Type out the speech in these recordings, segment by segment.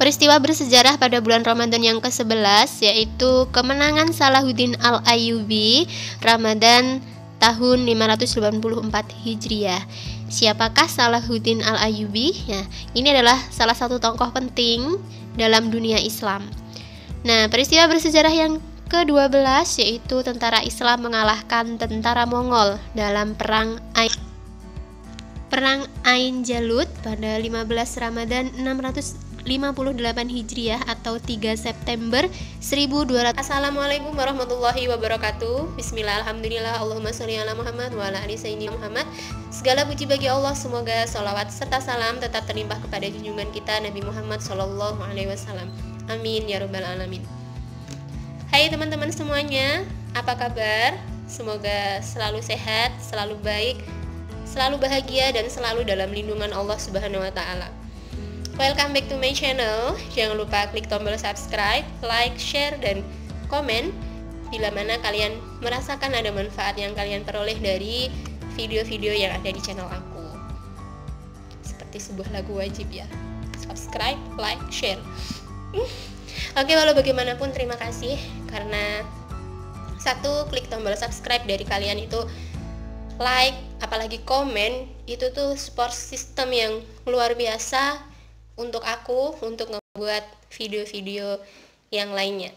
peristiwa bersejarah pada bulan Ramadan yang ke-11, yaitu kemenangan Salahuddin Al-Ayyubi Ramadan tahun 584 Hijriah. Siapakah Salahuddin Al-Ayyubi? Nah, ini adalah salah satu tokoh penting dalam dunia Islam. Nah, peristiwa bersejarah yang ke-12 yaitu tentara Islam mengalahkan tentara Mongol dalam Perang Ain Jalut pada 15 Ramadan 658 Hijriah atau 3 September 1200. Assalamualaikum warahmatullahi wabarakatuh. Bismillah, alhamdulillah, Allahumma sholli ala Muhammad wa ala ali sayyidina Muhammad. Segala puji bagi Allah, semoga salawat serta salam tetap terlimpah kepada junjungan kita Nabi Muhammad sallallahu alaihi wasallam. Amin ya rabbal alamin. Hai teman-teman semuanya, apa kabar? Semoga selalu sehat, selalu baik, selalu bahagia, dan selalu dalam lindungan Allah Subhanahu wa Ta'ala. Welcome back to my channel. Jangan lupa klik tombol subscribe, like, share, dan komen bila mana kalian merasakan ada manfaat yang kalian peroleh dari video-video yang ada di channel aku. Seperti sebuah lagu wajib ya, subscribe, like, share. Oke, walau bagaimanapun terima kasih karena satu, klik tombol subscribe dari kalian itu, like, apalagi komen, itu tuh support system yang luar biasa untuk aku untuk ngebuat video-video yang lainnya.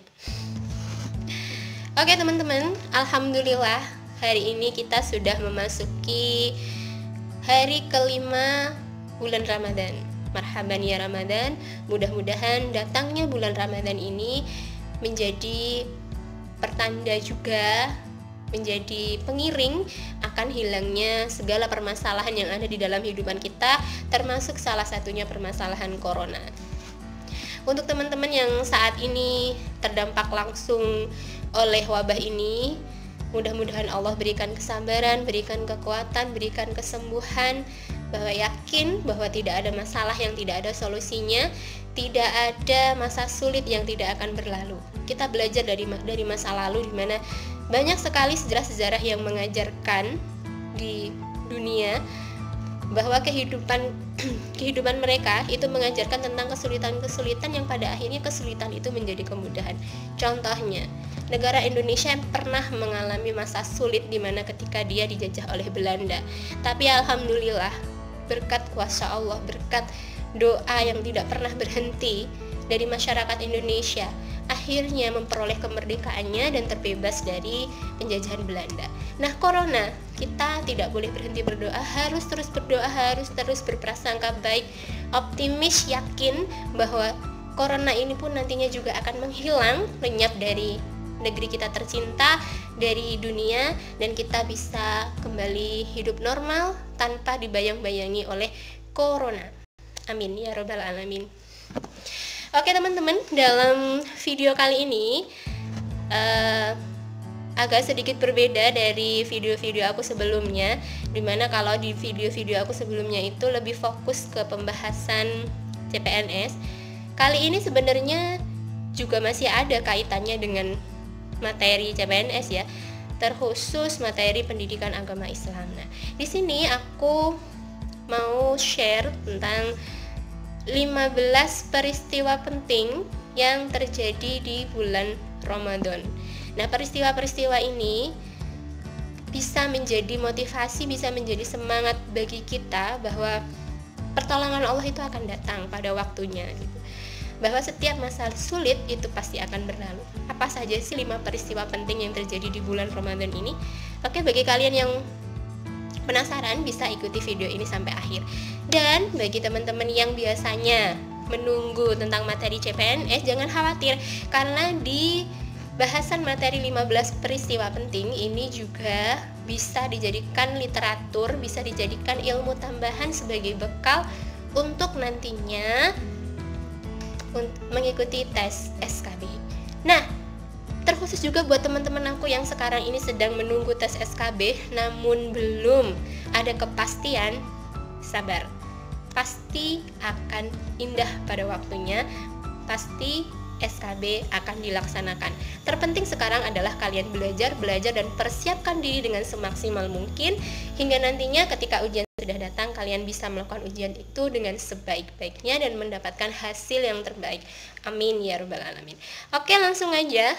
Oke teman-teman, alhamdulillah hari ini kita sudah memasuki hari kelima bulan Ramadan. Marhaban ya Ramadan. Mudah-mudahan datangnya bulan Ramadan ini menjadi pertanda juga, menjadi pengiring akan hilangnya segala permasalahan yang ada di dalam kehidupan kita, termasuk salah satunya permasalahan corona. Untuk teman-teman yang saat ini terdampak langsung oleh wabah ini, mudah-mudahan Allah berikan kesabaran, berikan kekuatan, berikan kesembuhan, bahwa yakin bahwa tidak ada masalah yang tidak ada solusinya, tidak ada masa sulit yang tidak akan berlalu. Kita belajar dari masa lalu di mana banyak sekali sejarah-sejarah yang mengajarkan di dunia bahwa kehidupan mereka itu mengajarkan tentang kesulitan-kesulitan yang pada akhirnya kesulitan itu menjadi kemudahan. Contohnya, negara Indonesia pernah mengalami masa sulit di mana ketika dia dijajah oleh Belanda. Tapi alhamdulillah, berkat kuasa Allah, berkat doa yang tidak pernah berhenti dari masyarakat Indonesia, akhirnya memperoleh kemerdekaannya dan terbebas dari penjajahan Belanda. Nah, corona, kita tidak boleh berhenti berdoa, harus terus berdoa, harus terus berprasangka baik, optimis, yakin bahwa corona ini pun nantinya juga akan menghilang, lenyap dari negeri kita tercinta, dari dunia, dan kita bisa kembali hidup normal tanpa dibayang-bayangi oleh corona. Amin ya rabbal alamin. Oke teman-teman, dalam video kali ini agak sedikit berbeda dari video-video aku sebelumnya, dimana kalau di video-video aku sebelumnya itu lebih fokus ke pembahasan CPNS. Kali ini sebenarnya juga masih ada kaitannya dengan materi CPNS ya, terkhusus materi pendidikan agama Islam. Nah, di sini aku mau share tentang 15 peristiwa penting yang terjadi di bulan Ramadan. Nah, peristiwa-peristiwa ini bisa menjadi motivasi, bisa menjadi semangat bagi kita bahwa pertolongan Allah itu akan datang pada waktunya gitu. Bahwa setiap masalah sulit itu pasti akan berlalu. Apa saja sih 5 peristiwa penting yang terjadi di bulan Ramadan ini? Oke, bagi kalian yang penasaran bisa ikuti video ini sampai akhir. Dan bagi teman-teman yang biasanya menunggu tentang materi CPNS, jangan khawatir karena di bahasan materi 15 peristiwa penting ini juga bisa dijadikan literatur, bisa dijadikan ilmu tambahan sebagai bekal untuk nantinya mengikuti tes SKB. Nah, terkhusus juga buat teman-teman aku yang sekarang ini sedang menunggu tes SKB namun belum ada kepastian, sabar. Pasti akan indah pada waktunya, pasti SKB akan dilaksanakan. Terpenting sekarang adalah kalian belajar dan persiapkan diri dengan semaksimal mungkin hingga nantinya ketika ujian sudah datang, kalian bisa melakukan ujian itu dengan sebaik-baiknya dan mendapatkan hasil yang terbaik. Amin ya rabbal alamin. Oke, langsung aja.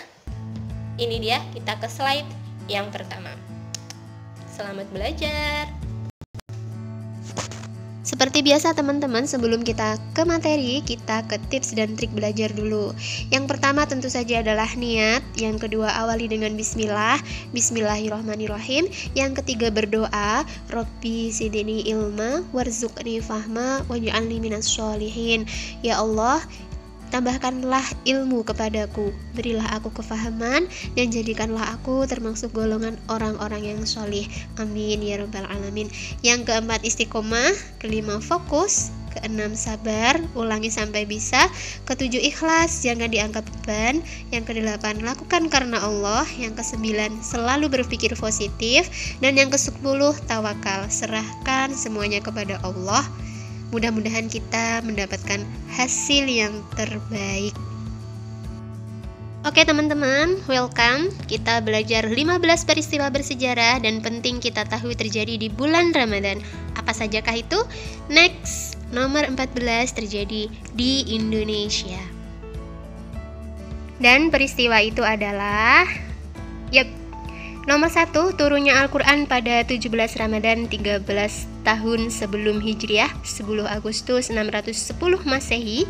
Ini dia, kita ke slide yang pertama. Selamat belajar. Seperti biasa teman-teman, sebelum kita ke materi, kita ke tips dan trik belajar dulu. Yang pertama tentu saja adalah niat. Yang kedua, awali dengan bismillah, bismillahirrahmanirrahim. Yang ketiga, berdoa, Rabbi zidni ilma warzuqni fahma waj'alni minas sholihin. Ya Allah, tambahkanlah ilmu kepadaku, berilah aku kefahaman, dan jadikanlah aku termasuk golongan orang-orang yang solih. Amin ya rabbal alamin. Yang keempat, istiqomah. Kelima, fokus. Keenam, sabar, ulangi sampai bisa. Ketujuh, ikhlas, jangan dianggap beban. Yang kedelapan, lakukan karena Allah. Yang kesembilan, selalu berpikir positif. Dan yang kesepuluh, tawakal, serahkan semuanya kepada Allah. Mudah-mudahan kita mendapatkan hasil yang terbaik. Oke teman-teman, welcome. Kita belajar 15 peristiwa bersejarah dan penting kita tahu terjadi di bulan Ramadan. Apa sajakah itu? Next, nomor 14 terjadi di Indonesia. Dan peristiwa itu adalah nomor 1, turunnya Al-Quran pada 17 Ramadan 13 tahun sebelum Hijriah, 10 Agustus 610 Masehi.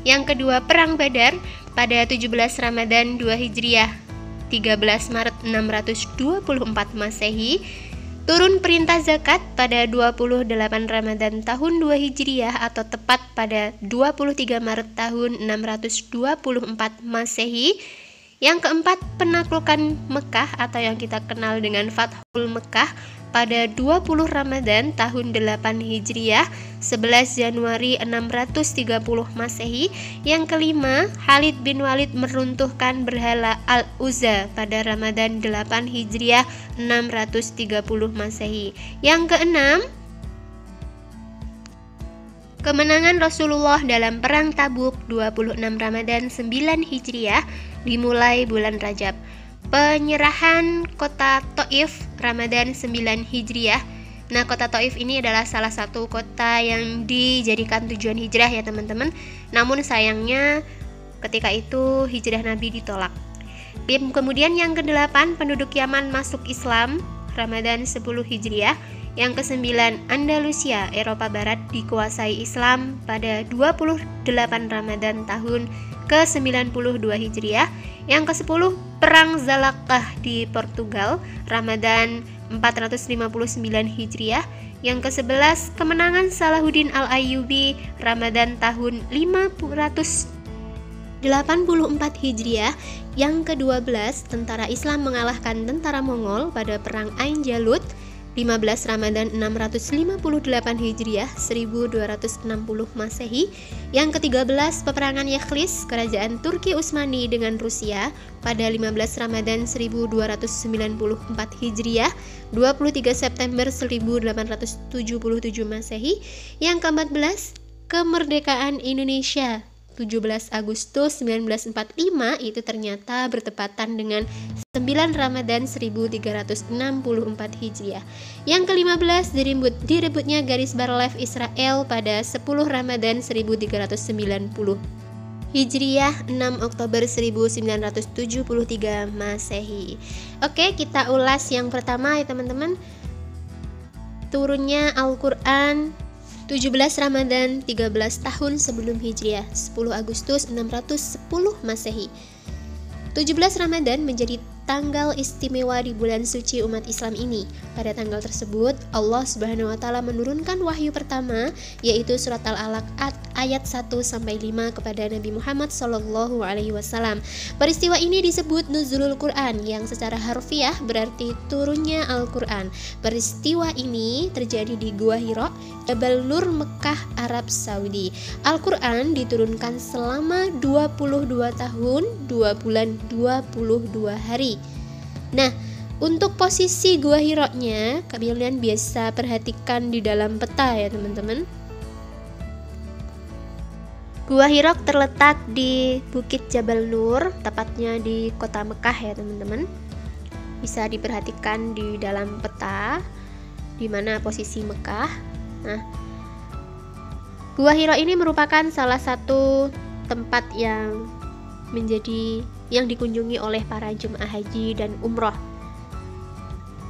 Yang kedua, Perang Badar pada 17 Ramadan 2 Hijriah, 13 Maret 624 Masehi. Turun perintah zakat pada 28 Ramadan tahun 2 Hijriah atau tepat pada 23 Maret tahun 624 Masehi. Yang keempat, penaklukan Mekah atau yang kita kenal dengan Fathul Mekah pada 20 Ramadan tahun 8 Hijriah, 11 Januari 630 Masehi. Yang kelima, Khalid bin Walid meruntuhkan berhala Al-Uzza pada Ramadan 8 Hijriah 630 Masehi. Yang keenam, kemenangan Rasulullah dalam Perang Tabuk 26 Ramadan 9 Hijriah dimulai bulan Rajab. Penyerahan kota Taif Ramadan 9 Hijriah. Nah, kota Taif ini adalah salah satu kota yang dijadikan tujuan hijrah ya teman-teman. Namun sayangnya ketika itu hijrah Nabi ditolak. Kemudian yang ke-8, penduduk Yaman masuk Islam Ramadan 10 Hijriah. Yang ke-9, Andalusia, Eropa Barat dikuasai Islam pada 28 Ramadan tahun ke-92 Hijriah. Yang ke-10, Perang Zalakah di Portugal, Ramadan 459 Hijriah. Yang ke-11, kemenangan Salahuddin Al-Ayyubi, Ramadan tahun 584 Hijriah. Yang ke-12, tentara Islam mengalahkan tentara Mongol pada Perang Ain Jalut, 15 Ramadan 658 Hijriah 1260 Masehi. Yang ke-13, peperangan Yakhlis Kerajaan Turki Utsmani dengan Rusia pada 15 Ramadan 1294 Hijriah 23 September 1877 Masehi. Yang ke-14, kemerdekaan Indonesia 17 Agustus 1945 itu ternyata bertepatan dengan 9 Ramadan 1364 Hijriah. Yang ke-15, direbutnya garis barlef Israel pada 10 Ramadan 1390 Hijriah, 6 Oktober 1973 Masehi. Oke, kita ulas yang pertama ya teman-teman. Turunnya Al-Quran 17 Ramadan 13 tahun sebelum Hijriah, 10 Agustus 610 Masehi. 17 Ramadan menjadi tanggal istimewa di bulan suci umat Islam ini. Pada tanggal tersebut, Allah Subhanahu wa taala menurunkan wahyu pertama, yaitu surat Al-Alaq ayat 1-5 kepada Nabi Muhammad SAW. Peristiwa ini disebut Nuzulul Quran, yang secara harfiah berarti turunnya Al-Quran. Peristiwa ini terjadi di Gua Hira, Jabal Nur, Mekah, Arab Saudi. Al-Quran diturunkan selama 22 tahun, 2 bulan, 22 hari. Nah, untuk posisi Gua Hira-nya, kalian biasa perhatikan di dalam peta ya teman-teman. Gua Hira terletak di Bukit Jabal Nur, tepatnya di kota Mekah ya teman-teman. Bisa diperhatikan di dalam peta di mana posisi Mekah. Nah, Gua Hira ini merupakan salah satu tempat yang dikunjungi oleh para jemaah haji dan umroh.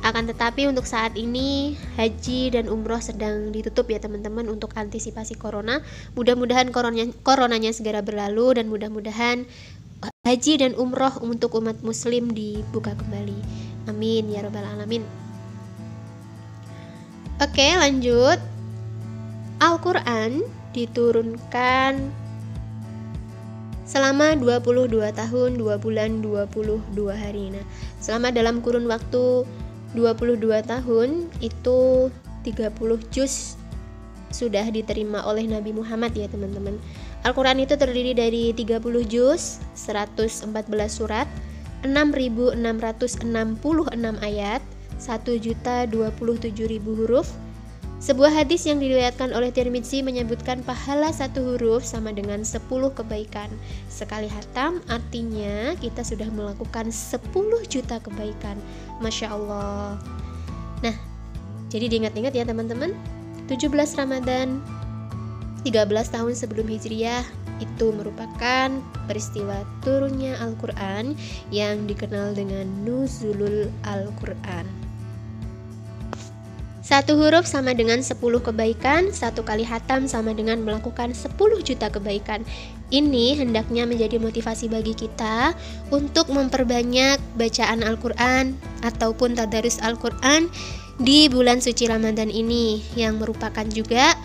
Akan tetapi untuk saat ini haji dan umroh sedang ditutup ya teman-teman untuk antisipasi corona. Mudah-mudahan coronanya segera berlalu dan mudah-mudahan haji dan umroh untuk umat muslim dibuka kembali. Amin ya rabbal alamin. Oke, lanjut. Al-Quran diturunkan selama 22 tahun 2 bulan 22 hari. Nah, selama dalam kurun waktu 22 tahun itu 30 juz sudah diterima oleh Nabi Muhammad ya teman-teman. Al-Quran itu terdiri dari 30 juz, 114 surat, 6.666 ayat, 1.027.000 huruf. Sebuah hadis yang diriwayatkan oleh Tirmidzi menyebutkan pahala satu huruf sama dengan 10 kebaikan. Sekali hatam artinya kita sudah melakukan 10 juta kebaikan. Masya Allah. Nah, jadi diingat-ingat ya teman-teman, 17 Ramadan 13 tahun sebelum Hijriah itu merupakan peristiwa turunnya Al-Quran yang dikenal dengan Nuzulul Al-Quran. Satu huruf sama dengan 10 kebaikan, satu kali hatam sama dengan melakukan 10 juta kebaikan. Ini hendaknya menjadi motivasi bagi kita untuk memperbanyak bacaan Al-Quran ataupun tadarus Al-Quran di bulan suci Ramadan ini, yang merupakan juga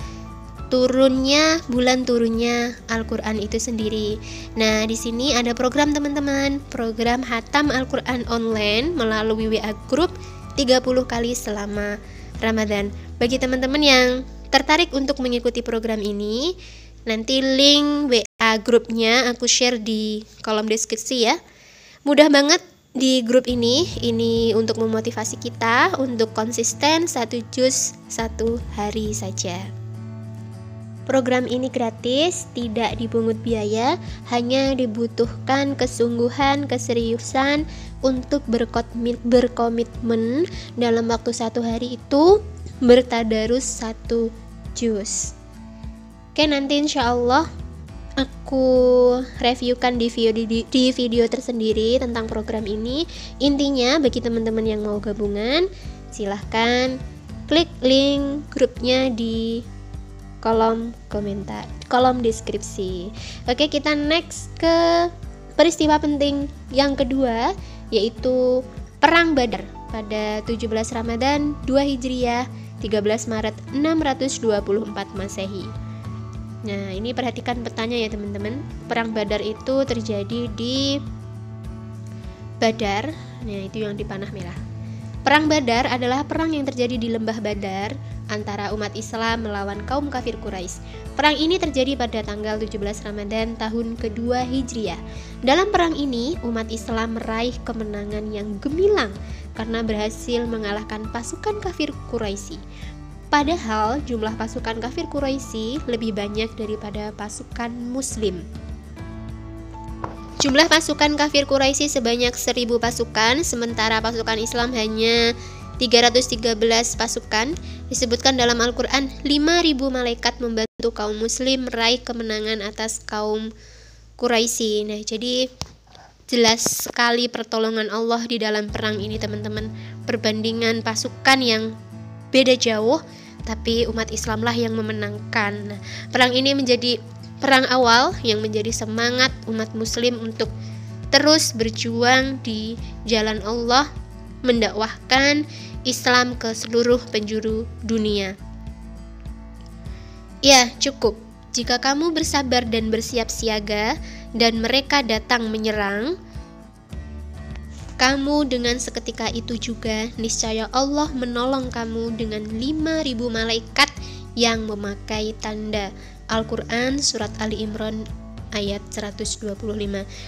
bulan turunnya Al-Quran itu sendiri. Nah, di sini ada program teman-teman, program hatam Al-Quran online melalui WA Group 30 kali selama Ramadan. Bagi teman-teman yang tertarik untuk mengikuti program ini, nanti link WA grupnya aku share di kolom deskripsi ya. Mudah banget di grup ini untuk memotivasi kita untuk konsisten 1 juz 1 hari saja. Program ini gratis, tidak dipungut biaya, hanya dibutuhkan kesungguhan, keseriusan untuk berkomitmen dalam waktu 1 hari itu bertadarus 1 juz. Oke, nanti insya Allah aku reviewkan di video tersendiri tentang program ini. Intinya bagi teman-teman yang mau gabungan, silahkan klik link grupnya di kolom komentar, kolom deskripsi. Oke, kita next ke peristiwa penting yang kedua, yaitu Perang Badar pada 17 Ramadan 2 Hijriah 13 Maret 624 Masehi. Nah, ini perhatikan petanya ya teman-teman. Perang Badar itu terjadi di Badar. Nah, itu yang di panah merah. Perang Badar adalah perang yang terjadi di lembah Badar antara umat Islam melawan kaum kafir Quraisy. Perang ini terjadi pada tanggal 17 Ramadan tahun kedua Hijriah. Dalam perang ini, umat Islam meraih kemenangan yang gemilang karena berhasil mengalahkan pasukan kafir Quraisy. Padahal jumlah pasukan kafir Quraisy lebih banyak daripada pasukan Muslim. Jumlah pasukan kafir Quraisy sebanyak 1.000 pasukan, sementara pasukan Islam hanya 313 pasukan. Disebutkan dalam Al-Quran, 5.000 malaikat membantu kaum muslim meraih kemenangan atas kaum Quraisy. Nah, jadi jelas sekali pertolongan Allah di dalam perang ini teman-teman. Perbandingan pasukan yang beda jauh, tapi umat Islamlah yang memenangkan. Nah, perang ini menjadi perang awal yang menjadi semangat umat muslim untuk terus berjuang di jalan Allah, mendakwahkan Islam ke seluruh penjuru dunia. Ya, cukup. Jika kamu bersabar dan bersiap siaga dan mereka datang menyerang kamu dengan seketika itu juga, niscaya Allah menolong kamu dengan 5.000 malaikat yang memakai tanda. Al-Quran Surat Ali Imran ayat 125.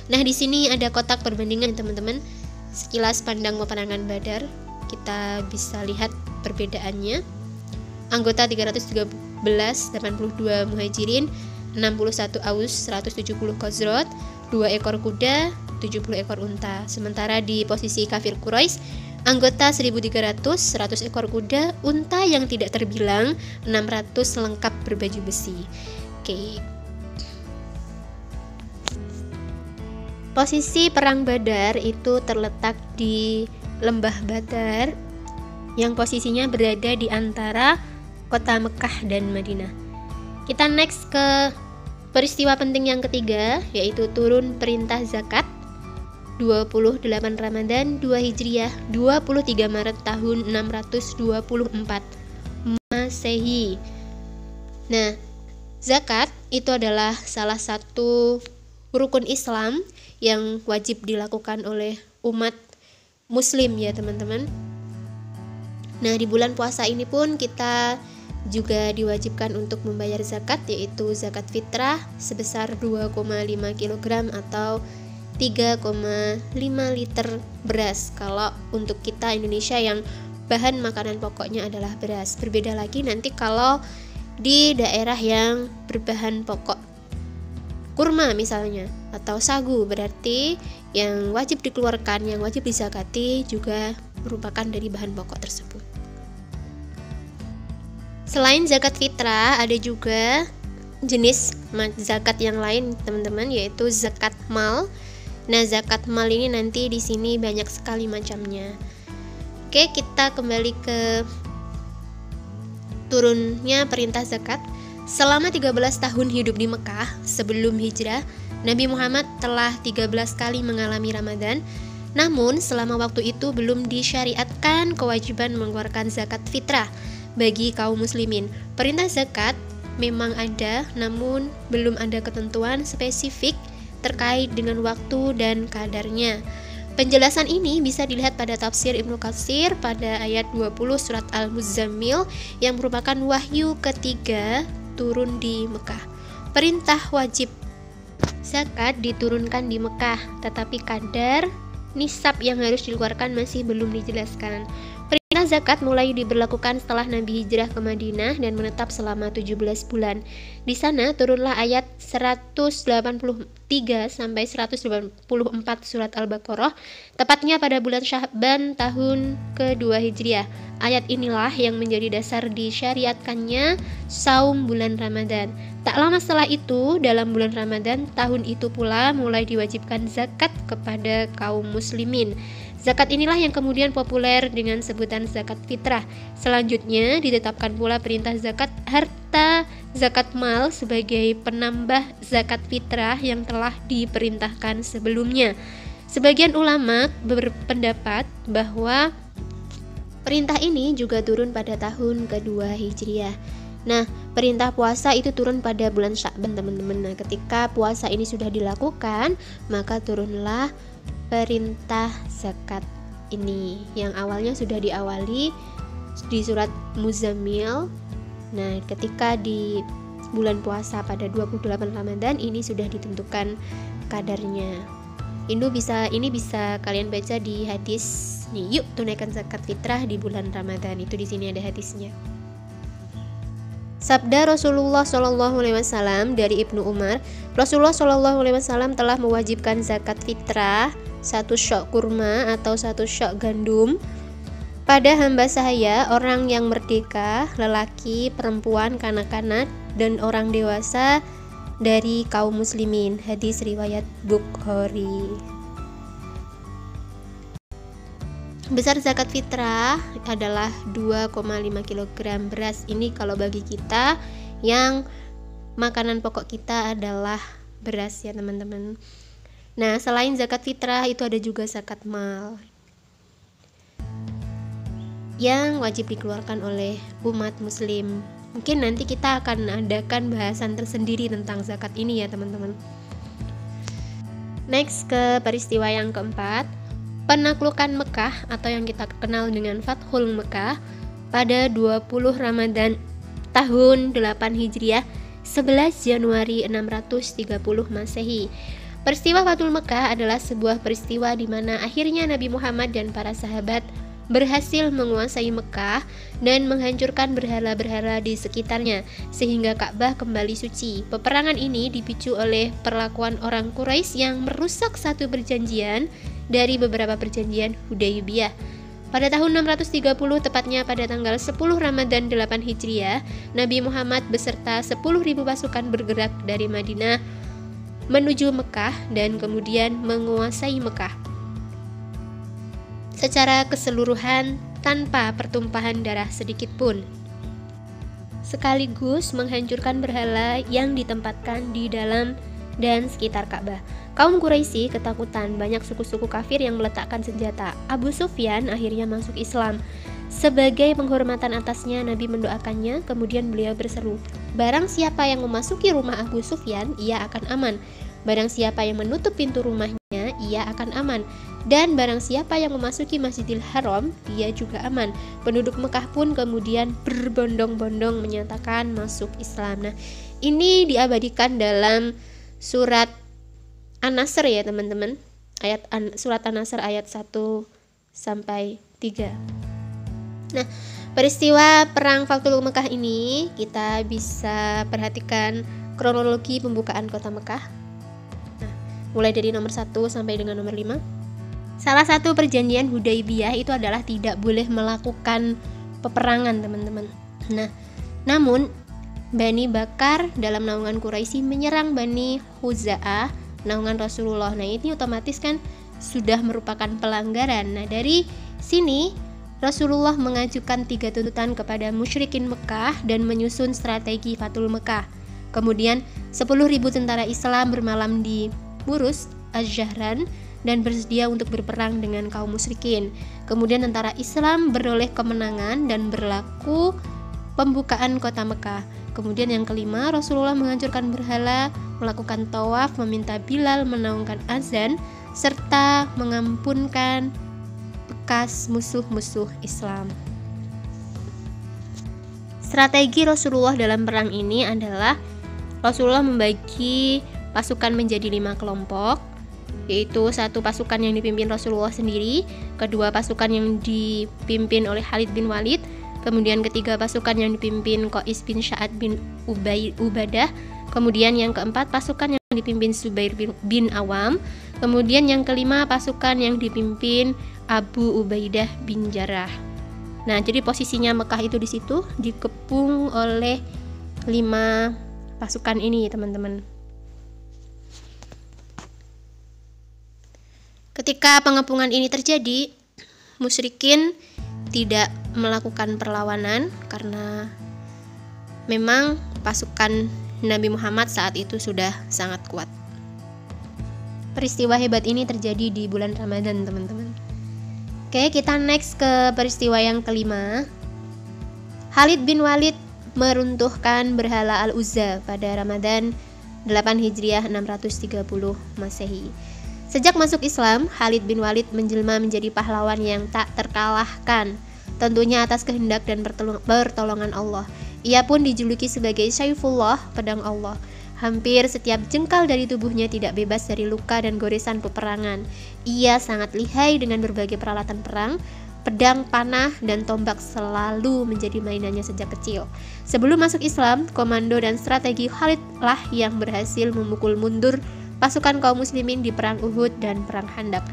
Nah, di sini ada kotak perbandingan teman-teman. Sekilas pandang peperangan Badar, kita bisa lihat perbedaannya. Anggota 313, 82 Muhajirin, 61 Aus, 170 Khazraj, 2 ekor kuda, 70 ekor unta. Sementara di posisi kafir Quraisy Anggota 1.300, 100 ekor kuda, unta yang tidak terbilang, 600 lengkap berbaju besi. Oke. Posisi perang Badar itu terletak di lembah Badar yang posisinya berada di antara kota Mekah dan Madinah. Kita next ke peristiwa penting yang ketiga, yaitu turun perintah zakat 28 Ramadan 2 Hijriah 23 Maret tahun 624 Masehi. Nah, zakat itu adalah salah satu rukun Islam yang wajib dilakukan oleh umat muslim ya teman-teman. Nah, di bulan puasa ini pun kita juga diwajibkan untuk membayar zakat, yaitu zakat fitrah sebesar 2,5 kg atau 3,5 liter beras. Kalau untuk kita Indonesia yang bahan makanan pokoknya adalah beras. Berbeda lagi nanti kalau di daerah yang berbahan pokok kurma misalnya atau sagu, berarti yang wajib dikeluarkan, yang wajib dizakati juga merupakan dari bahan pokok tersebut. Selain zakat fitrah, ada juga jenis zakat yang lain teman-teman, yaitu zakat mal. Nah, zakat mal ini nanti di sini banyak sekali macamnya. Oke, kita kembali ke turunnya perintah zakat. Selama 13 tahun hidup di Mekah sebelum hijrah, Nabi Muhammad telah 13 kali mengalami Ramadan. Namun, selama waktu itu belum disyariatkan kewajiban mengeluarkan zakat fitrah bagi kaum muslimin. Perintah zakat memang ada, namun belum ada ketentuan spesifik terkait dengan waktu dan kadarnya. Penjelasan ini bisa dilihat pada tafsir Ibnu Katsir pada ayat 20 surat Al-Muzammil yang merupakan wahyu ketiga turun di Mekah. Perintah wajib zakat diturunkan di Mekah, tetapi kadar nisab yang harus dikeluarkan masih belum dijelaskan. Perintah zakat mulai diberlakukan setelah Nabi hijrah ke Madinah dan menetap selama 17 bulan. Di sana turunlah ayat 183 sampai 184 surat Al-Baqarah, tepatnya pada bulan Sya'ban tahun kedua Hijriah. Ayat inilah yang menjadi dasar disyariatkannya saum bulan Ramadan. Tak lama setelah itu, dalam bulan Ramadan tahun itu pula mulai diwajibkan zakat kepada kaum muslimin. Zakat inilah yang kemudian populer dengan sebutan zakat fitrah. Selanjutnya ditetapkan pula perintah zakat harta zakat mal sebagai penambah zakat fitrah yang telah diperintahkan sebelumnya. Sebagian ulama berpendapat bahwa perintah ini juga turun pada tahun kedua Hijriah. Nah, perintah puasa itu turun pada bulan Sya'ban teman-teman. Nah, ketika puasa ini sudah dilakukan, maka turunlah perintah zakat ini yang awalnya sudah diawali di surat Muzammil. Nah, ketika di bulan puasa pada 28 Ramadan ini sudah ditentukan kadarnya. Ini bisa kalian baca di hadis nih, yuk tunaikan zakat fitrah di bulan Ramadan. Itu di sini ada hadisnya. Sabda Rasulullah SAW dari Ibnu Umar, Rasulullah SAW telah mewajibkan zakat fitrah 1 syok kurma atau 1 syok gandum pada hamba sahaya, orang yang merdeka, lelaki, perempuan, kanak-kanak, dan orang dewasa dari kaum muslimin. Hadis riwayat Bukhari. Besar zakat fitrah adalah 2,5 kg beras. Ini kalau bagi kita yang makanan pokok kita adalah beras ya teman-teman. Nah, selain zakat fitrah itu ada juga zakat mal yang wajib dikeluarkan oleh umat muslim. Mungkin nanti kita akan adakan bahasan tersendiri tentang zakat ini ya teman-teman. Next ke peristiwa yang keempat, penaklukan Mekah atau yang kita kenal dengan Fathul Mekah pada 20 Ramadan tahun 8 Hijriah 11 Januari 630 Masehi. Peristiwa Fathul Mekah adalah sebuah peristiwa di mana akhirnya Nabi Muhammad dan para sahabat berhasil menguasai Mekah dan menghancurkan berhala-berhala di sekitarnya sehingga Ka'bah kembali suci. Peperangan ini dipicu oleh perlakuan orang Quraisy yang merusak satu perjanjian dari beberapa perjanjian Hudaybiyah. Pada tahun 630, tepatnya pada tanggal 10 Ramadan 8 Hijriah, Nabi Muhammad beserta 10.000 pasukan bergerak dari Madinah menuju Mekah dan kemudian menguasai Mekah secara keseluruhan tanpa pertumpahan darah sedikit pun, sekaligus menghancurkan berhala yang ditempatkan di dalam dan sekitar Ka'bah. Kaum Quraisy ketakutan, banyak suku-suku kafir yang meletakkan senjata. Abu Sufyan akhirnya masuk Islam. Sebagai penghormatan atasnya, Nabi mendoakannya, kemudian beliau berseru, "Barang siapa yang memasuki rumah Abu Sufyan, ia akan aman. Barang siapa yang menutup pintu rumahnya, ia akan aman. Dan barang siapa yang memasuki Masjidil Haram, dia juga aman." Penduduk Mekah pun kemudian berbondong-bondong menyatakan masuk Islam. Nah, ini diabadikan dalam surat An-Nasr ya teman-teman. Surat An-Nasr ayat 1 sampai 3. Nah, peristiwa perang Fathul Mekah ini kita bisa perhatikan kronologi pembukaan kota Mekah. Nah, mulai dari nomor 1 sampai dengan nomor 5. Salah satu perjanjian Hudaibiyah itu adalah tidak boleh melakukan peperangan, teman-teman. Nah, namun Bani Bakar dalam naungan Quraisy menyerang Bani Khuza'ah, naungan Rasulullah. Nah, ini otomatis kan sudah merupakan pelanggaran. Nah, dari sini Rasulullah mengajukan 3 tuntutan kepada musyrikin Mekah dan menyusun strategi Fathul Mekah. Kemudian 10.000 tentara Islam bermalam di Murus Az-Zahran dan bersedia untuk berperang dengan kaum musyrikin. Kemudian tentara Islam beroleh kemenangan dan berlaku pembukaan kota Mekah. Kemudian yang kelima, Rasulullah menghancurkan berhala, melakukan tawaf, meminta Bilal menaungkan azan, serta mengampunkan bekas musuh-musuh Islam. Strategi Rasulullah dalam perang ini adalah Rasulullah membagi pasukan menjadi 5 kelompok, yaitu 1 pasukan yang dipimpin Rasulullah sendiri, kedua pasukan yang dipimpin oleh Khalid bin Walid, kemudian ketiga pasukan yang dipimpin Qais bin Sa'ad bin Ubadah, kemudian yang keempat pasukan yang dipimpin Zubair bin Awam, kemudian yang kelima pasukan yang dipimpin Abu Ubaidah bin Jarrah. Nah, jadi posisinya Mekah itu di situ dikepung oleh 5 pasukan ini, teman-teman. Ketika pengepungan ini terjadi, musyrikin tidak melakukan perlawanan karena memang pasukan Nabi Muhammad saat itu sudah sangat kuat. Peristiwa hebat ini terjadi di bulan Ramadan, teman-teman. Oke, kita next ke peristiwa yang kelima. Khalid bin Walid meruntuhkan berhala Al-Uzza pada Ramadan 8 Hijriah 630 Masehi. Sejak masuk Islam, Khalid bin Walid menjelma menjadi pahlawan yang tak terkalahkan, tentunya atas kehendak dan pertolongan Allah. Ia pun dijuluki sebagai Saifullah, pedang Allah. Hampir setiap jengkal dari tubuhnya tidak bebas dari luka dan goresan peperangan. Ia sangat lihai dengan berbagai peralatan perang. Pedang, panah, dan tombak selalu menjadi mainannya sejak kecil. Sebelum masuk Islam, komando dan strategi Khalid lah yang berhasil memukul mundur pasukan kaum muslimin di perang Uhud dan perang Khandaq.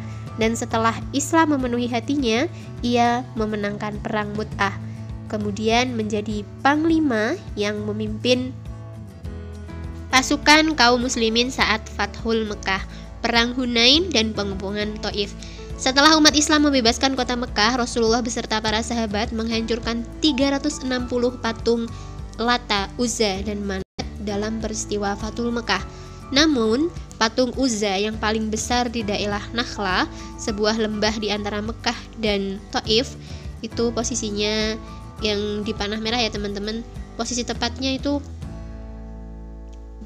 Dan setelah Islam memenuhi hatinya, ia memenangkan perang Mu'tah. Kemudian menjadi panglima yang memimpin pasukan kaum muslimin saat Fathul Mekah, perang Hunain, dan pengepungan Taif. Setelah umat Islam membebaskan kota Mekah, Rasulullah beserta para sahabat menghancurkan 360 patung Lata, Uzza, dan Manat dalam peristiwa Fathul Mekah. Namun, patung Uzza yang paling besar di daerah Nakhla, sebuah lembah di antara Mekah dan Taif, itu posisinya yang di panah merah ya teman-teman. Posisi tepatnya itu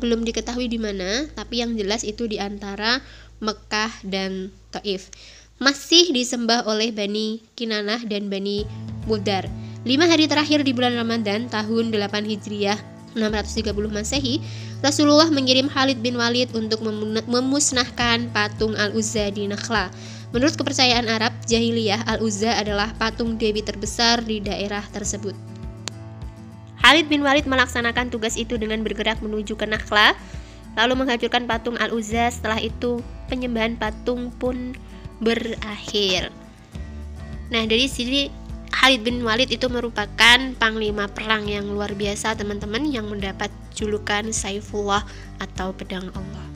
belum diketahui di mana, tapi yang jelas itu di antara Mekah dan Taif. Masih disembah oleh Bani Kinanah dan Bani Mudar. 5 hari terakhir di bulan Ramadan tahun 8 Hijriah 630 Masehi, Rasulullah mengirim Khalid bin Walid untuk memusnahkan patung Al-Uzza di Nakhla. Menurut kepercayaan Arab jahiliyah, Al-Uzza adalah patung dewi terbesar di daerah tersebut. Khalid bin Walid melaksanakan tugas itu dengan bergerak menuju ke Nakhla, lalu menghancurkan patung Al-Uzza. Setelah itu, penyembahan patung pun berakhir. Nah, dari sini Khalid bin Walid itu merupakan panglima perang yang luar biasa teman-teman, yang mendapat julukan Saifullah atau pedang Allah.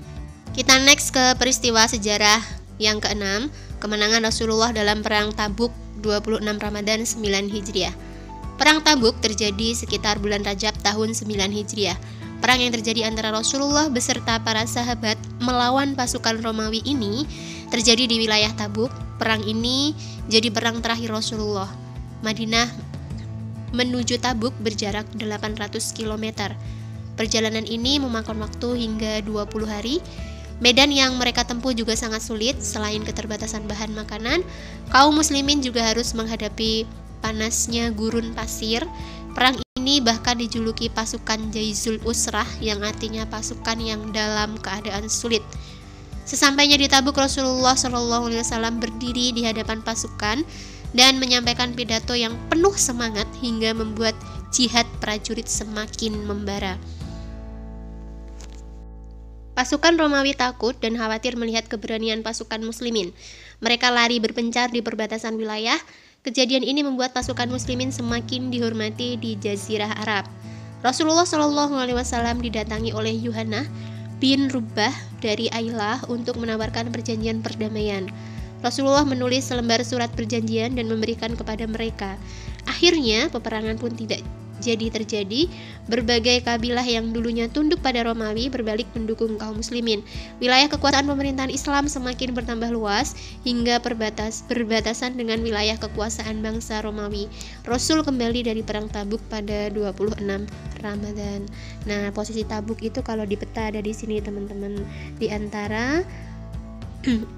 Kita next ke peristiwa sejarah yang keenam, kemenangan Rasulullah dalam perang Tabuk 26 Ramadan 9 Hijriah. Perang Tabuk terjadi sekitar bulan Rajab tahun 9 Hijriah. Perang yang terjadi antara Rasulullah beserta para sahabat melawan pasukan Romawi ini terjadi di wilayah Tabuk. Perang ini jadi perang terakhir Rasulullah. Madinah menuju Tabuk berjarak 800 km. Perjalanan ini memakan waktu hingga 20 hari. Medan yang mereka tempuh juga sangat sulit. Selain keterbatasan bahan makanan, kaum muslimin juga harus menghadapi panasnya gurun pasir. Perang ini bahkan dijuluki pasukan Jaizul Usrah, yang artinya pasukan yang dalam keadaan sulit. Sesampainya di Tabuk, Rasulullah SAW berdiri di hadapan pasukan dan menyampaikan pidato yang penuh semangat hingga membuat jihad prajurit semakin membara. Pasukan Romawi takut dan khawatir melihat keberanian pasukan muslimin. Mereka lari berpencar di perbatasan wilayah. Kejadian ini membuat pasukan muslimin semakin dihormati di Jazirah Arab. Rasulullah SAW didatangi oleh Yuhannah bin Rubbah dari Ailah untuk menawarkan perjanjian perdamaian. Rasulullah menulis selembar surat perjanjian dan memberikan kepada mereka. Akhirnya peperangan pun tidak jadi terjadi. Berbagai kabilah yang dulunya tunduk pada Romawi berbalik mendukung kaum muslimin. Wilayah kekuasaan pemerintahan Islam semakin bertambah luas hingga berbatasan dengan wilayah kekuasaan bangsa Romawi. Rasul kembali dari perang Tabuk pada 26 Ramadan. Nah, posisi Tabuk itu kalau di peta ada di sini teman-teman. Di antara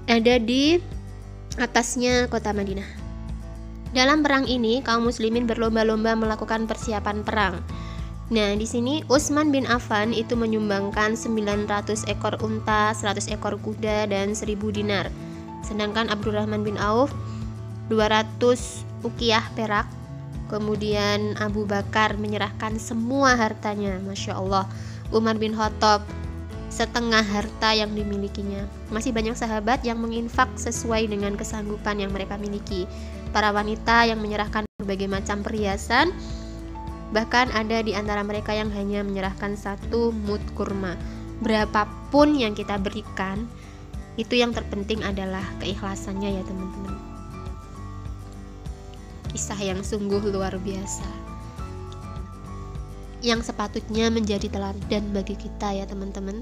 ada di atasnya kota Madinah. Dalam perang ini, kaum muslimin berlomba-lomba melakukan persiapan perang. Nah, di sini Utsman bin Affan itu menyumbangkan 900 ekor unta, 100 ekor kuda, dan 1000 dinar. Sedangkan Abdurrahman bin Auf 200 uqiyah perak. Kemudian Abu Bakar menyerahkan semua hartanya, Masya Allah. Umar bin Khattab setengah harta yang dimilikinya. Masih banyak sahabat yang menginfak sesuai dengan kesanggupan yang mereka miliki. Para wanita yang menyerahkan berbagai macam perhiasan. Bahkan ada di antara mereka yang hanya menyerahkan 1 mud kurma. Berapapun yang kita berikan, itu yang terpenting adalah keikhlasannya ya teman-teman. Kisah yang sungguh luar biasa, yang sepatutnya menjadi teladan bagi kita ya teman-teman.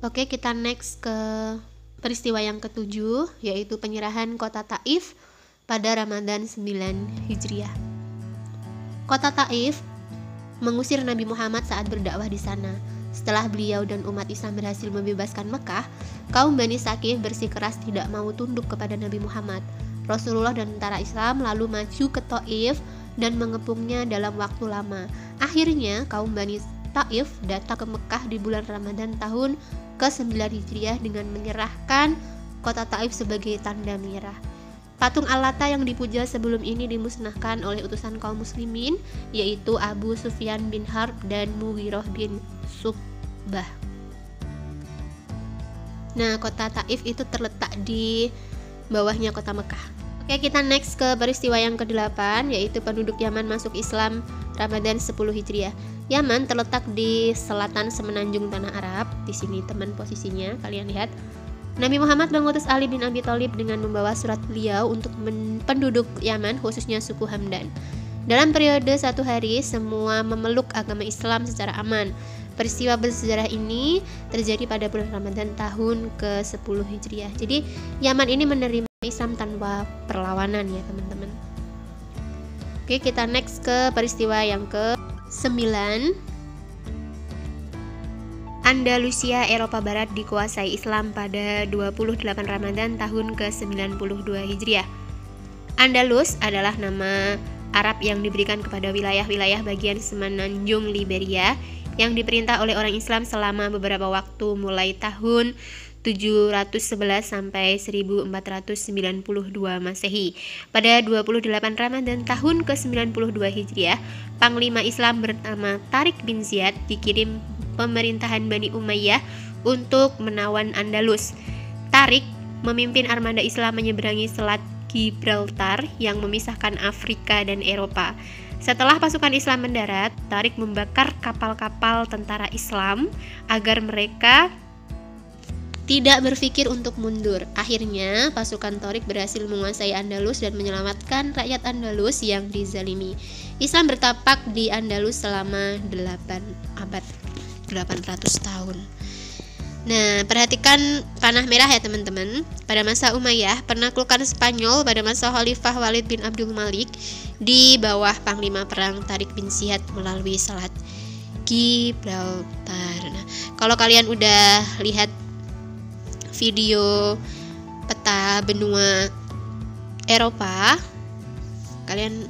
Oke, kita next ke peristiwa yang ketujuh, yaitu penyerahan kota Taif pada Ramadan 9 Hijriah. Kota Taif mengusir Nabi Muhammad saat berdakwah di sana. Setelah beliau dan umat Islam berhasil membebaskan Mekah, kaum Bani Saqif bersikeras tidak mau tunduk kepada Nabi Muhammad. Rasulullah dan tentara Islam lalu maju ke Taif dan mengepungnya dalam waktu lama. Akhirnya kaum Bani Taif datang ke Mekah di bulan Ramadan tahun ke-9 Hijriah dengan menyerahkan kota Taif sebagai tanda menyerah. Patung Al-Lata yang dipuja sebelum ini dimusnahkan oleh utusan kaum muslimin, yaitu Abu Sufyan bin Harb dan Mughirah bin Syu'bah. Nah, kota Taif itu terletak di bawahnya kota Mekah. Oke, kita next ke peristiwa yang ke-8, yaitu penduduk Yaman masuk Islam Ramadan 10 Hijriah. Yaman terletak di selatan semenanjung tanah Arab. Di sini teman posisinya, kalian lihat. Nabi Muhammad mengutus Ali bin Abi Thalib dengan membawa surat beliau untuk penduduk Yaman, khususnya suku Hamdan. Dalam periode 1 hari, semua memeluk agama Islam secara aman. Peristiwa bersejarah ini terjadi pada bulan Ramadan tahun ke-10 Hijriah. Jadi Yaman ini menerima Islam tanpa perlawanan ya teman-teman. Oke, kita next ke peristiwa yang ke-9. Andalusia, Eropa Barat dikuasai Islam pada 28 Ramadan tahun ke-92 Hijriah. Andalus adalah nama Arab yang diberikan kepada wilayah-wilayah bagian semenanjung Liberia yang diperintah oleh orang Islam selama beberapa waktu mulai tahun 711 sampai 1492 Masehi. Pada 28 Ramadan tahun ke-92 Hijriah, Panglima Islam bernama Tariq bin Ziyad dikirim pemerintahan Bani Umayyah untuk menawan Andalus. Tariq memimpin armada Islam menyeberangi Selat Gibraltar yang memisahkan Afrika dan Eropa. Setelah pasukan Islam mendarat, Tariq membakar kapal-kapal tentara Islam agar mereka tidak berpikir untuk mundur. Akhirnya, pasukan Tariq berhasil menguasai Andalus dan menyelamatkan rakyat Andalus yang dizalimi. Islam bertapak di Andalus selama 800 tahun. Nah, perhatikan panah merah ya teman-teman. Pada masa Umayyah, penaklukan Spanyol pada masa Khalifah Walid bin Abdul Malik di bawah panglima perang Tariq bin Ziyad melalui Selat Gibraltar. Nah, kalau kalian udah lihat video peta benua Eropa, kalian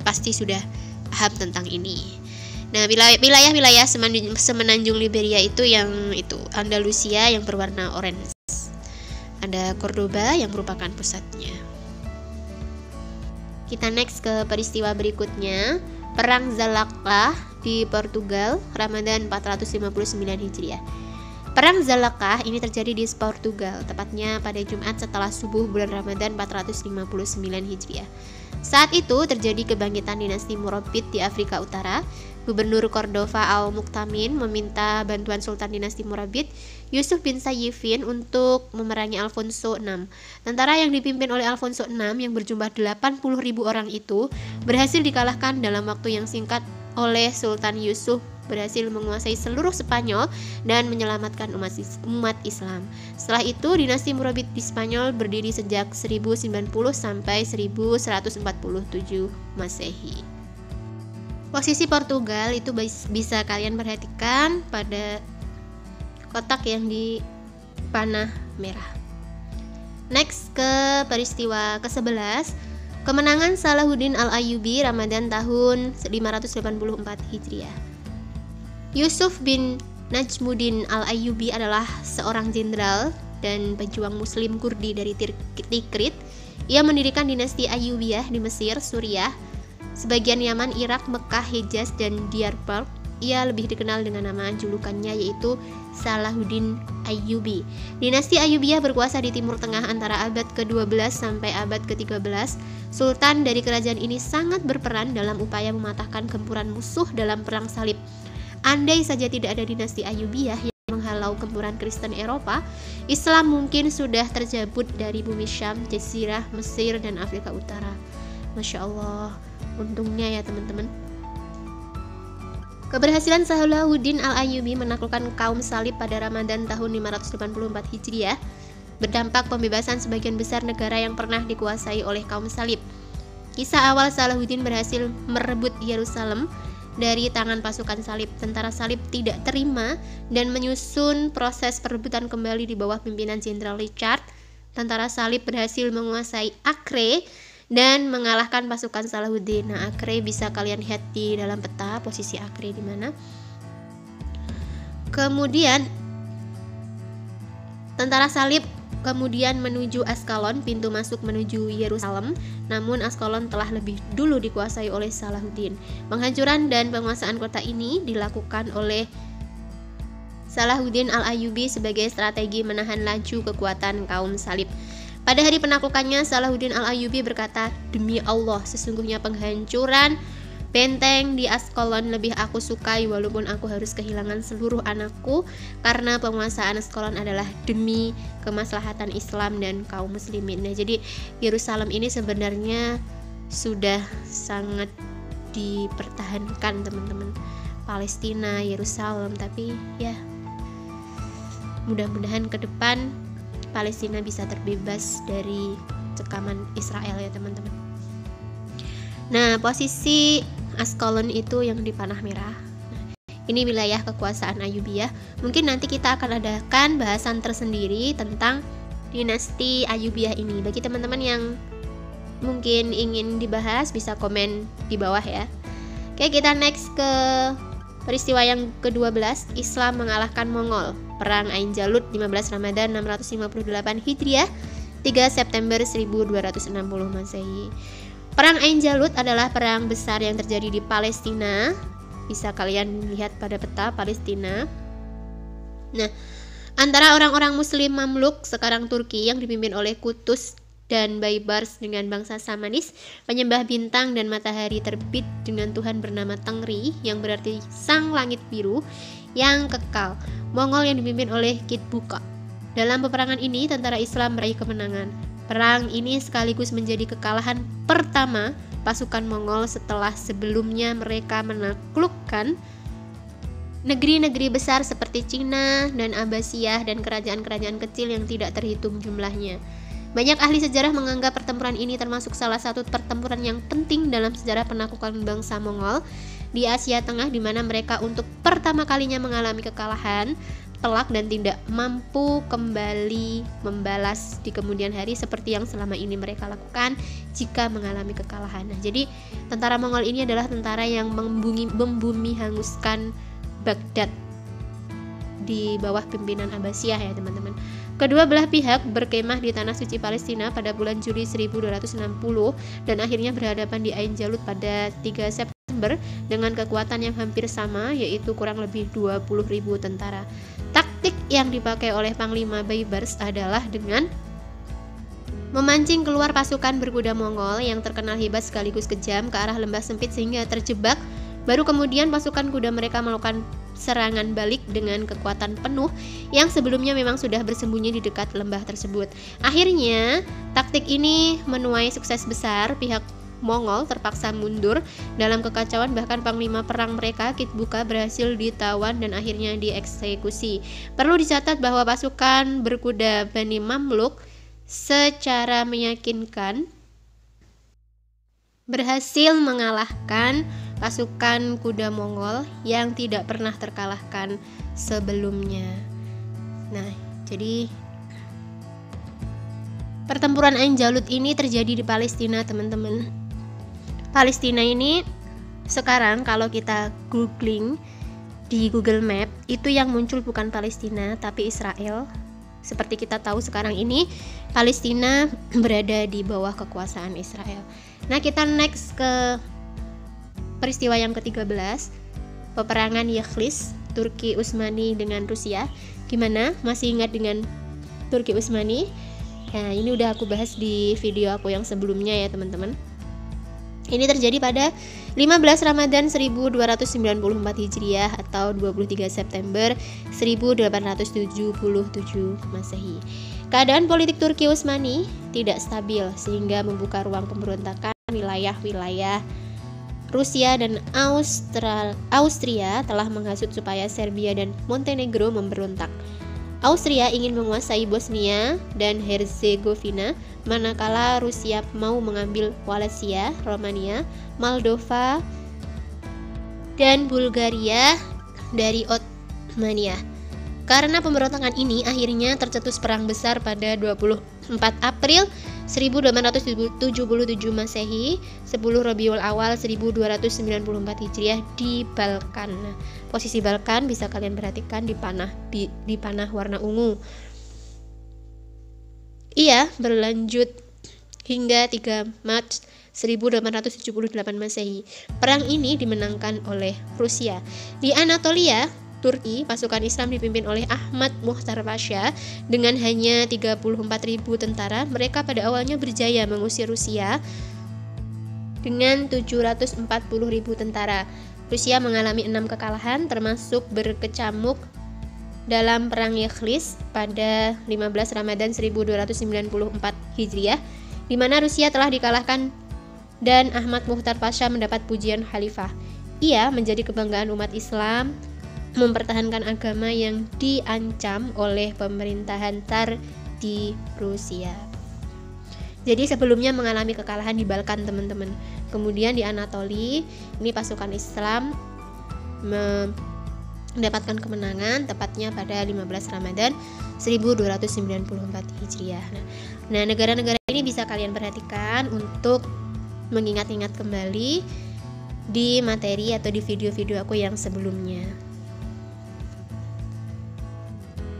pasti sudah paham tentang ini. Nah, wilayah-wilayah semenanjung Liberia itu Andalusia yang berwarna orange. Ada Cordoba yang merupakan pusatnya. Kita next ke peristiwa berikutnya, Perang Zalakah di Portugal, Ramadan 459 Hijriah. Perang Zalakah ini terjadi di Portugal, tepatnya pada Jumat setelah subuh bulan Ramadan 459 Hijriah. Saat itu terjadi kebangkitan dinasti Murabit di Afrika Utara. Gubernur Cordova Al-Muqtamin meminta bantuan Sultan dinasti Murabit, Yusuf bin Sayyifin, untuk memerangi Alfonso VI. Tentara yang dipimpin oleh Alfonso VI yang berjumlah 80.000 orang itu berhasil dikalahkan dalam waktu yang singkat oleh Sultan Yusuf, berhasil menguasai seluruh Spanyol dan menyelamatkan umat Islam. Setelah itu, dinasti Murabit di Spanyol berdiri sejak 1090 sampai 1147 Masehi. Posisi Portugal itu bisa kalian perhatikan pada kotak yang di panah merah. Next ke peristiwa ke-11, kemenangan Salahuddin Al-Ayyubi, Ramadan tahun 584 Hijriah. Yusuf bin Najmuddin Al-Ayyubi adalah seorang jenderal dan pejuang muslim Kurdi dari Tikrit. Ia mendirikan dinasti Ayyubiyah di Mesir, Suriah, sebagian Yaman, Irak, Mekah, Hejaz, dan Diyarbakir. Ia lebih dikenal dengan nama julukannya yaitu Salahuddin Ayyubi. Dinasti Ayyubiyah berkuasa di Timur Tengah antara abad ke-12 sampai abad ke-13. Sultan dari kerajaan ini sangat berperan dalam upaya mematahkan gempuran musuh dalam perang salib. Andai saja tidak ada dinasti Ayyubiyah yang menghalau gempuran Kristen Eropa, Islam mungkin sudah terjabut dari bumi Syam, Jazirah, Mesir, dan Afrika Utara. Masya Allah, untungnya ya teman-teman. Keberhasilan Salahuddin Al-Ayyubi menaklukkan kaum salib pada Ramadan tahun 584 Hijriah berdampak pembebasan sebagian besar negara yang pernah dikuasai oleh kaum salib. Kisah awal Salahuddin berhasil merebut Yerusalem dari tangan pasukan salib. Tentara salib tidak terima dan menyusun proses perebutan kembali di bawah pimpinan Jenderal Richard. Tentara salib berhasil menguasai Acre dan mengalahkan pasukan Salahuddin. Nah, Acre bisa kalian lihat di dalam peta posisi Acre di mana. Kemudian tentara salib kemudian menuju Askalon, pintu masuk menuju Yerusalem. Namun Askalon telah lebih dulu dikuasai oleh Salahuddin. Penghancuran dan penguasaan kota ini dilakukan oleh Salahuddin Al-Ayyubi sebagai strategi menahan laju kekuatan kaum salib. Pada hari penaklukannya, Salahuddin Al-Ayyubi berkata, "Demi Allah, sesungguhnya penghancuran benteng di Askalon lebih aku sukai walaupun aku harus kehilangan seluruh anakku, karena penguasaan Askalon adalah demi kemaslahatan Islam dan kaum muslimin." Nah, jadi Yerusalem ini sebenarnya sudah sangat dipertahankan teman-teman. Palestina, Yerusalem, tapi ya mudah-mudahan ke depan Palestina bisa terbebas dari cekaman Israel ya teman-teman. Nah, posisi Askalon itu yang di panah merah. Nah, ini wilayah kekuasaan Ayyubiyah. Mungkin nanti kita akan adakan bahasan tersendiri tentang dinasti Ayyubiyah ini. Bagi teman-teman yang mungkin ingin dibahas bisa komen di bawah ya. Oke, kita next ke peristiwa yang ke-12, Islam mengalahkan Mongol. Perang Ain Jalut 15 Ramadan 658 Hijriah, 3 September 1260 Masehi. Perang Ain Jalut adalah perang besar yang terjadi di Palestina. Bisa kalian lihat pada peta Palestina. Nah, antara orang-orang muslim Mamluk, sekarang Turki, yang dipimpin oleh Kutus dan Baibars dengan bangsa Samanis, penyembah bintang dan matahari terbit dengan Tuhan bernama Tengri, yang berarti sang langit biru yang kekal, Mongol yang dipimpin oleh Kitbuka. Dalam peperangan ini, tentara Islam meraih kemenangan. Perang ini sekaligus menjadi kekalahan pertama pasukan Mongol setelah sebelumnya mereka menaklukkan negeri-negeri besar seperti Cina dan Abbasiyah dan kerajaan-kerajaan kecil yang tidak terhitung jumlahnya. Banyak ahli sejarah menganggap pertempuran ini termasuk salah satu pertempuran yang penting dalam sejarah penaklukan bangsa Mongol di Asia Tengah, di mana mereka untuk pertama kalinya mengalami kekalahan telak dan tidak mampu kembali membalas di kemudian hari seperti yang selama ini mereka lakukan jika mengalami kekalahan. Nah, jadi tentara Mongol ini adalah tentara yang membumi hanguskan Baghdad di bawah pimpinan Abbasiyah ya teman-teman. Kedua belah pihak berkemah di tanah suci Palestina pada bulan Juli 1260 dan akhirnya berhadapan di Ain Jalut pada 3 September dengan kekuatan yang hampir sama, yaitu kurang lebih 20.000 tentara. Taktik yang dipakai oleh Panglima Baibars adalah dengan memancing keluar pasukan berkuda Mongol yang terkenal hebat sekaligus kejam ke arah lembah sempit sehingga terjebak. Baru kemudian pasukan kuda mereka melakukan serangan balik dengan kekuatan penuh yang sebelumnya memang sudah bersembunyi di dekat lembah tersebut. Akhirnya, taktik ini menuai sukses besar. Pihak Mongol terpaksa mundur dalam kekacauan, bahkan panglima perang mereka Kitbuka berhasil ditawan dan akhirnya dieksekusi. Perlu dicatat bahwa pasukan berkuda Bani Mamluk secara meyakinkan berhasil mengalahkan pasukan kuda Mongol yang tidak pernah terkalahkan sebelumnya. Nah, jadi pertempuran Ain Jalut ini terjadi di Palestina, teman-teman. Palestina ini sekarang kalau kita googling di Google Map, itu yang muncul bukan Palestina tapi Israel. Seperti kita tahu sekarang ini Palestina berada di bawah kekuasaan Israel. Nah, kita next ke peristiwa yang ke-13, peperangan Yakhlis, Turki Utsmani dengan Rusia. Gimana? Masih ingat dengan Turki Utsmani? Nah, ini udah aku bahas di video aku yang sebelumnya ya teman-teman. Ini terjadi pada 15 Ramadan 1294 Hijriah atau 23 September 1877 Masehi. Keadaan politik Turki Utsmani tidak stabil sehingga membuka ruang pemberontakan wilayah-wilayah Rusia dan Austria telah menghasut supaya Serbia dan Montenegro memberontak. Austria ingin menguasai Bosnia dan Herzegovina, manakala Rusia mau mengambil Wallachia, Romania, Moldova, dan Bulgaria dari Ottomania. Karena pemberontakan ini akhirnya tercetus perang besar pada 24 April 1877 Masehi, 10 Rabiul Awal 1294 Hijriah di Balkan. Nah, posisi Balkan bisa kalian perhatikan di panah warna ungu. Ia berlanjut hingga 3 Maret 1878 Masehi. Perang ini dimenangkan oleh Rusia. Di Anatolia, Turki, pasukan Islam dipimpin oleh Ahmad Muhtar Pasha dengan hanya 34.000 tentara. Mereka pada awalnya berjaya mengusir Rusia dengan 740.000 tentara. Rusia mengalami 6 kekalahan termasuk berkecamuk dalam perang Yakhlis pada 15 Ramadan 1294 Hijriah, di mana Rusia telah dikalahkan dan Ahmad Muhtar Pasha mendapat pujian khalifah. Ia menjadi kebanggaan umat Islam, mempertahankan agama yang diancam oleh pemerintahan Tsar di Rusia. Jadi sebelumnya mengalami kekalahan di Balkan, teman-teman. Kemudian di Anatolia, ini pasukan Islam mendapatkan kemenangan tepatnya pada 15 Ramadan 1294 Hijriah. Nah, negara-negara ini bisa kalian perhatikan untuk mengingat-ingat kembali di materi atau di video-video aku yang sebelumnya.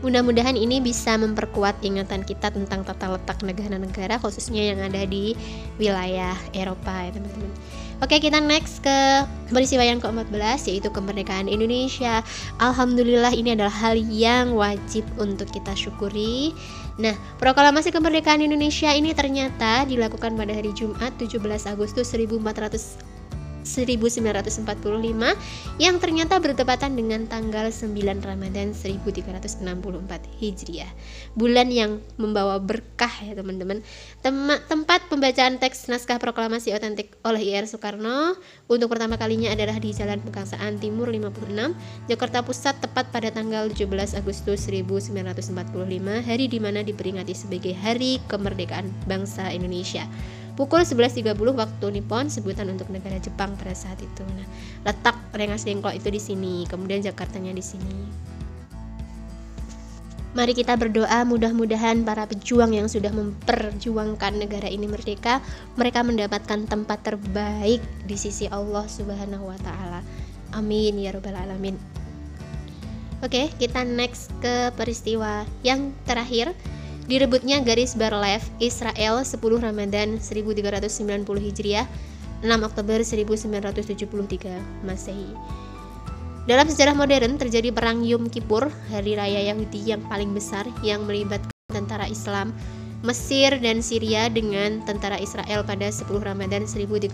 Mudah-mudahan ini bisa memperkuat ingatan kita tentang tata letak negara-negara khususnya yang ada di wilayah Eropa ya teman-teman. Oke, kita next ke peristiwa yang ke-14 yaitu kemerdekaan Indonesia. Alhamdulillah ini adalah hal yang wajib untuk kita syukuri. Nah, proklamasi kemerdekaan Indonesia ini ternyata dilakukan pada hari Jumat 17 Agustus 1945 yang ternyata bertepatan dengan tanggal 9 Ramadan 1364 Hijriah. Bulan yang membawa berkah ya teman-teman. Tempat pembacaan teks naskah proklamasi otentik oleh IR Soekarno untuk pertama kalinya adalah di Jalan Pegangsaan Timur 56, Jakarta Pusat, tepat pada tanggal 17 Agustus 1945, hari di mana diperingati sebagai Hari Kemerdekaan Bangsa Indonesia. Pukul 11.30 waktu Nippon, sebutan untuk negara Jepang pada saat itu. Nah, letak Rengas Dengklok itu di sini, kemudian Jakartanya di sini. Mari kita berdoa mudah-mudahan para pejuang yang sudah memperjuangkan negara ini merdeka, mereka mendapatkan tempat terbaik di sisi Allah Subhanahu wa taala. Amin ya rabbal alamin. Oke, kita next ke peristiwa yang terakhir. Direbutnya garis Bar-Lev Israel 10 Ramadan 1390 Hijriah, 6 Oktober 1973 Masehi. Dalam sejarah modern terjadi perang Yom Kippur, hari raya Yahudi yang paling besar yang melibatkan tentara Islam Mesir dan Syria dengan tentara Israel pada 10 Ramadan 1390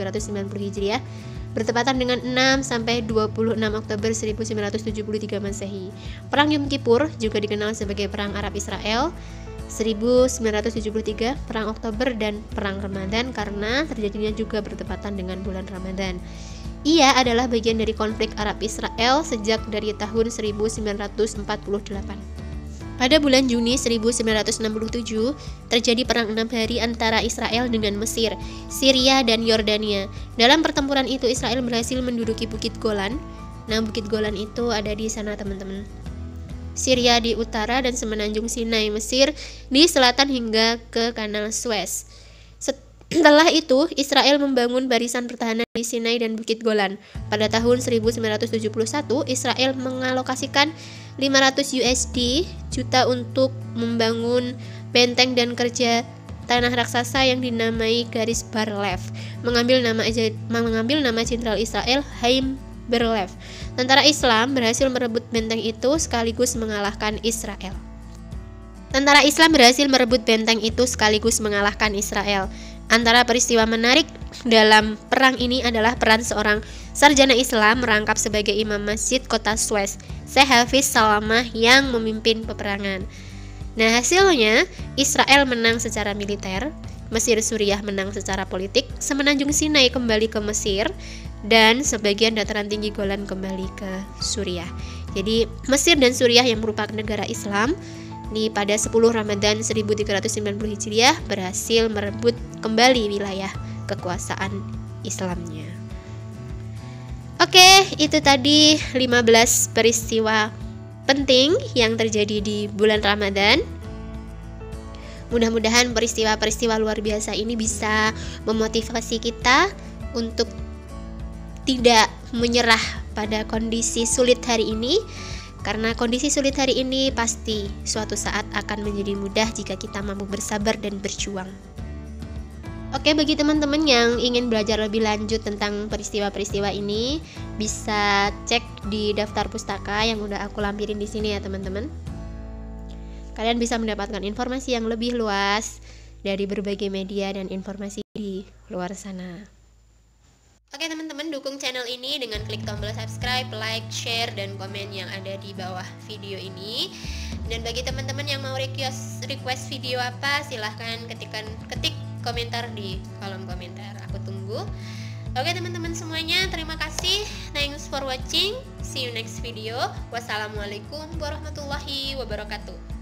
Hijriah, bertepatan dengan 6 sampai 26 Oktober 1973 Masehi. Perang Yom Kippur juga dikenal sebagai Perang Arab Israel 1973, Perang Oktober, dan Perang Ramadan karena terjadinya juga bertepatan dengan bulan Ramadan. Ia adalah bagian dari konflik Arab Israel sejak dari tahun 1948. Pada bulan Juni 1967, terjadi perang 6 hari antara Israel dengan Mesir, Syria, dan Yordania. Dalam pertempuran itu Israel berhasil menduduki Bukit Golan. Nah, Bukit Golan itu ada di sana teman-teman. Syria di utara dan semenanjung Sinai Mesir di selatan hingga ke Kanal Suez. Setelah itu, Israel membangun barisan pertahanan di Sinai dan Bukit Golan. Pada tahun 1971, Israel mengalokasikan 500 USD juta untuk membangun benteng dan kerja tanah raksasa yang dinamai garis Bar-Lev, mengambil nama jenderal Israel Haim Bar-Lev. Tentara Islam berhasil merebut benteng itu sekaligus mengalahkan Israel. Antara peristiwa menarik dalam perang ini adalah peran seorang sarjana Islam merangkap sebagai imam masjid kota Suez, Syekh Hafiz Salamah, yang memimpin peperangan. Nah, hasilnya Israel menang secara militer, Mesir Suriah menang secara politik, semenanjung Sinai kembali ke Mesir, dan sebagian dataran tinggi Golan kembali ke Suriah. Jadi Mesir dan Suriah yang merupakan negara Islam pada 10 Ramadan 1390 Hijriah berhasil merebut kembali wilayah kekuasaan Islamnya. Oke, itu tadi 15 peristiwa penting yang terjadi di bulan Ramadan. Mudah-mudahan peristiwa-peristiwa luar biasa ini bisa memotivasi kita untuk tidak menyerah pada kondisi sulit hari ini, karena kondisi sulit hari ini pasti suatu saat akan menjadi mudah jika kita mampu bersabar dan berjuang. Oke, bagi teman-teman yang ingin belajar lebih lanjut tentang peristiwa-peristiwa ini, bisa cek di daftar pustaka yang udah aku lampirin di sini ya teman-teman. Kalian bisa mendapatkan informasi yang lebih luas dari berbagai media dan informasi di luar sana. Oke teman-teman, dukung channel ini dengan klik tombol subscribe, like, share, dan komen yang ada di bawah video ini. Dan bagi teman-teman yang mau request video apa, silahkan ketik komentar di kolom komentar. Aku tunggu. Oke teman-teman semuanya, terima kasih. Thanks for watching. See you next video. Wassalamualaikum warahmatullahi wabarakatuh.